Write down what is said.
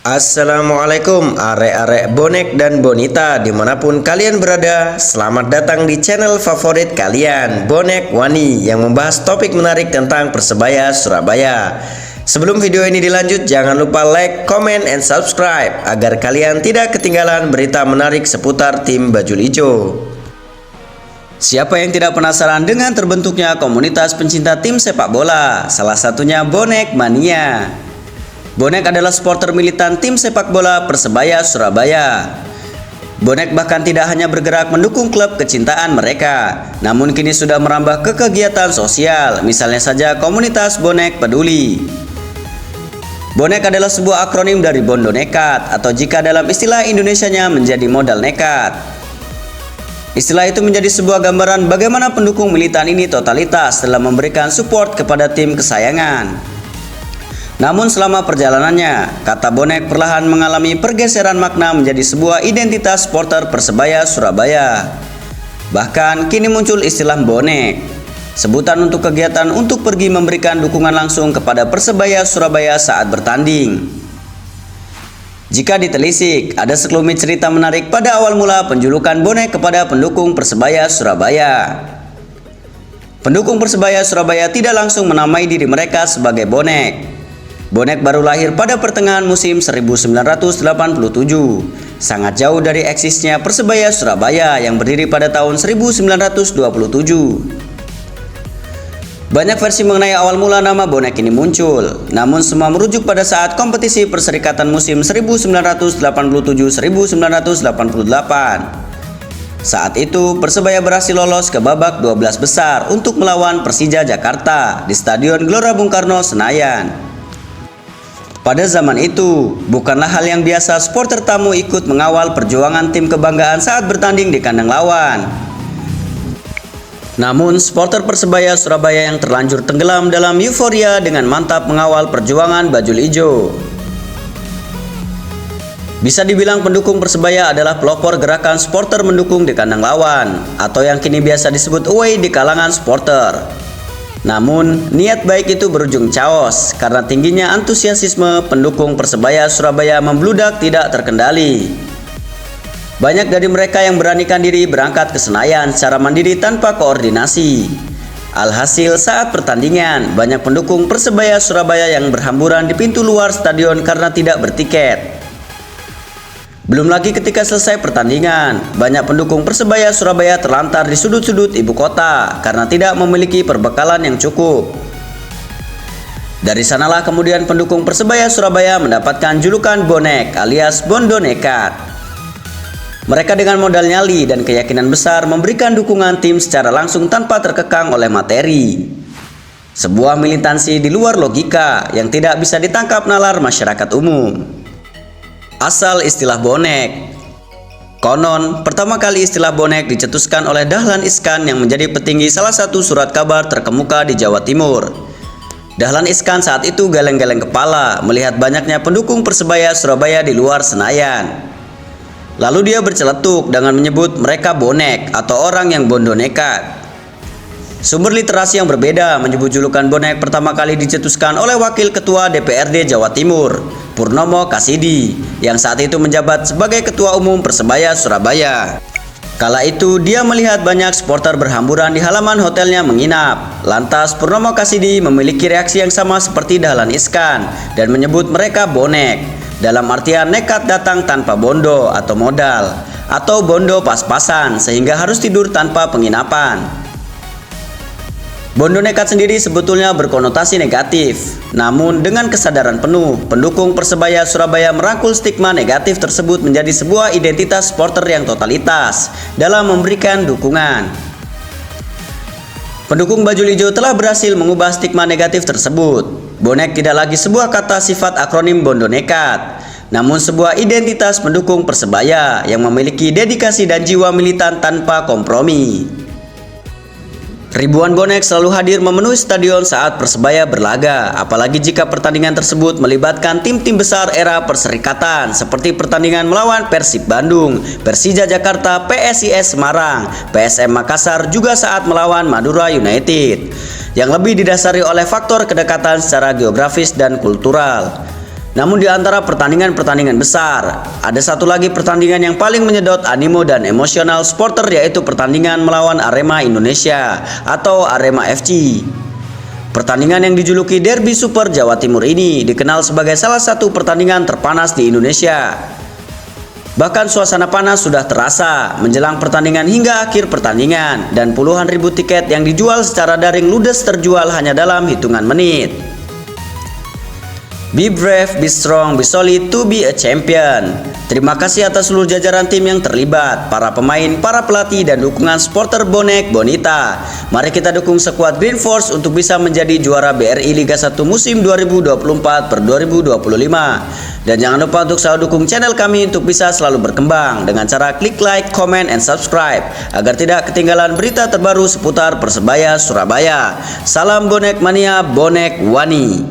Assalamualaikum arek-arek bonek dan bonita dimanapun kalian berada. Selamat datang di channel favorit kalian, Bonek Wani, yang membahas topik menarik tentang Persebaya Surabaya. Sebelum video ini dilanjut, jangan lupa like, comment, and subscribe agar kalian tidak ketinggalan berita menarik seputar tim Bajul Ijo. Siapa yang tidak penasaran dengan terbentuknya komunitas pencinta tim sepak bola? Salah satunya Bonek Mania. Bonek adalah supporter militan tim sepak bola Persebaya Surabaya. Bonek bahkan tidak hanya bergerak mendukung klub kecintaan mereka, namun kini sudah merambah ke kegiatan sosial, misalnya saja komunitas Bonek Peduli. Bonek adalah sebuah akronim dari Bondo Nekat, atau jika dalam istilah Indonesianya menjadi modal nekat. Istilah itu menjadi sebuah gambaran bagaimana pendukung militan ini totalitas dalam memberikan support kepada tim kesayangan. Namun selama perjalanannya, kata bonek perlahan mengalami pergeseran makna menjadi sebuah identitas supporter Persebaya Surabaya. Bahkan kini muncul istilah bonek, sebutan untuk kegiatan untuk pergi memberikan dukungan langsung kepada Persebaya Surabaya saat bertanding. Jika ditelisik, ada sekelumit cerita menarik pada awal mula penjulukan bonek kepada pendukung Persebaya Surabaya. Pendukung Persebaya Surabaya tidak langsung menamai diri mereka sebagai bonek. Bonek baru lahir pada pertengahan musim 1987, sangat jauh dari eksisnya Persebaya Surabaya yang berdiri pada tahun 1927. Banyak versi mengenai awal mula nama bonek ini muncul, namun semua merujuk pada saat kompetisi Perserikatan musim 1987-1988. Saat itu Persebaya berhasil lolos ke babak 12 besar untuk melawan Persija Jakarta di Stadion Gelora Bung Karno, Senayan. Pada zaman itu, bukanlah hal yang biasa supporter tamu ikut mengawal perjuangan tim kebanggaan saat bertanding di kandang lawan. Namun, supporter Persebaya Surabaya yang terlanjur tenggelam dalam euforia dengan mantap mengawal perjuangan Bajul Ijo. Bisa dibilang pendukung Persebaya adalah pelopor gerakan supporter mendukung di kandang lawan, atau yang kini biasa disebut away di kalangan supporter. Namun, niat baik itu berujung chaos karena tingginya antusiasisme pendukung Persebaya Surabaya membludak tidak terkendali. Banyak dari mereka yang beranikan diri berangkat ke Senayan secara mandiri tanpa koordinasi. Alhasil saat pertandingan, banyak pendukung Persebaya Surabaya yang berhamburan di pintu luar stadion karena tidak bertiket. Belum lagi ketika selesai pertandingan, banyak pendukung Persebaya Surabaya terlantar di sudut-sudut ibu kota karena tidak memiliki perbekalan yang cukup. Dari sanalah kemudian pendukung Persebaya Surabaya mendapatkan julukan bonek alias Bondo Nekat. Mereka dengan modal nyali dan keyakinan besar memberikan dukungan tim secara langsung tanpa terkekang oleh materi. Sebuah militansi di luar logika yang tidak bisa ditangkap nalar masyarakat umum. Asal istilah bonek. Konon, pertama kali istilah bonek dicetuskan oleh Dahlan Iskan yang menjadi petinggi salah satu surat kabar terkemuka di Jawa Timur. Dahlan Iskan saat itu geleng-geleng kepala melihat banyaknya pendukung Persebaya Surabaya di luar Senayan. Lalu dia berceletuk dengan menyebut mereka bonek atau orang yang bondo nekat. Sumber literasi yang berbeda menyebut julukan bonek pertama kali dicetuskan oleh Wakil Ketua DPRD Jawa Timur, Purnomo Kasidi, yang saat itu menjabat sebagai Ketua Umum Persebaya Surabaya. Kala itu dia melihat banyak supporter berhamburan di halaman hotelnya menginap. Lantas Purnomo Kasidi memiliki reaksi yang sama seperti Dahlan Iskan dan menyebut mereka bonek, dalam artian nekat datang tanpa bondo atau modal, atau bondo pas-pasan sehingga harus tidur tanpa penginapan. Bondo nekat sendiri sebetulnya berkonotasi negatif. Namun dengan kesadaran penuh, pendukung Persebaya Surabaya merangkul stigma negatif tersebut menjadi sebuah identitas supporter yang totalitas dalam memberikan dukungan. Pendukung Bajul Ijo telah berhasil mengubah stigma negatif tersebut. Bonek tidak lagi sebuah kata sifat akronim Bondo Nekat, namun sebuah identitas pendukung Persebaya yang memiliki dedikasi dan jiwa militan tanpa kompromi. Ribuan bonek selalu hadir memenuhi stadion saat Persebaya berlaga, apalagi jika pertandingan tersebut melibatkan tim-tim besar era Perserikatan seperti pertandingan melawan Persib Bandung, Persija Jakarta, PSIS Semarang, PSM Makassar, juga saat melawan Madura United, yang lebih didasari oleh faktor kedekatan secara geografis dan kultural. Namun di antara pertandingan-pertandingan besar, ada satu lagi pertandingan yang paling menyedot animo dan emosional supporter, yaitu pertandingan melawan Arema Indonesia atau Arema FC. Pertandingan yang dijuluki Derby Super Jawa Timur ini dikenal sebagai salah satu pertandingan terpanas di Indonesia. Bahkan suasana panas sudah terasa menjelang pertandingan hingga akhir pertandingan, dan puluhan ribu tiket yang dijual secara daring ludes terjual hanya dalam hitungan menit. Be brave, be strong, be solid to be a champion. Terima kasih atas seluruh jajaran tim yang terlibat, para pemain, para pelatih, dan dukungan supporter bonek Bonita. Mari kita dukung skuad Green Force untuk bisa menjadi juara BRI Liga 1 musim 2024-2025. Dan jangan lupa untuk selalu dukung channel kami untuk bisa selalu berkembang dengan cara klik like, comment, and subscribe agar tidak ketinggalan berita terbaru seputar Persebaya Surabaya. Salam bonek mania, bonek wani.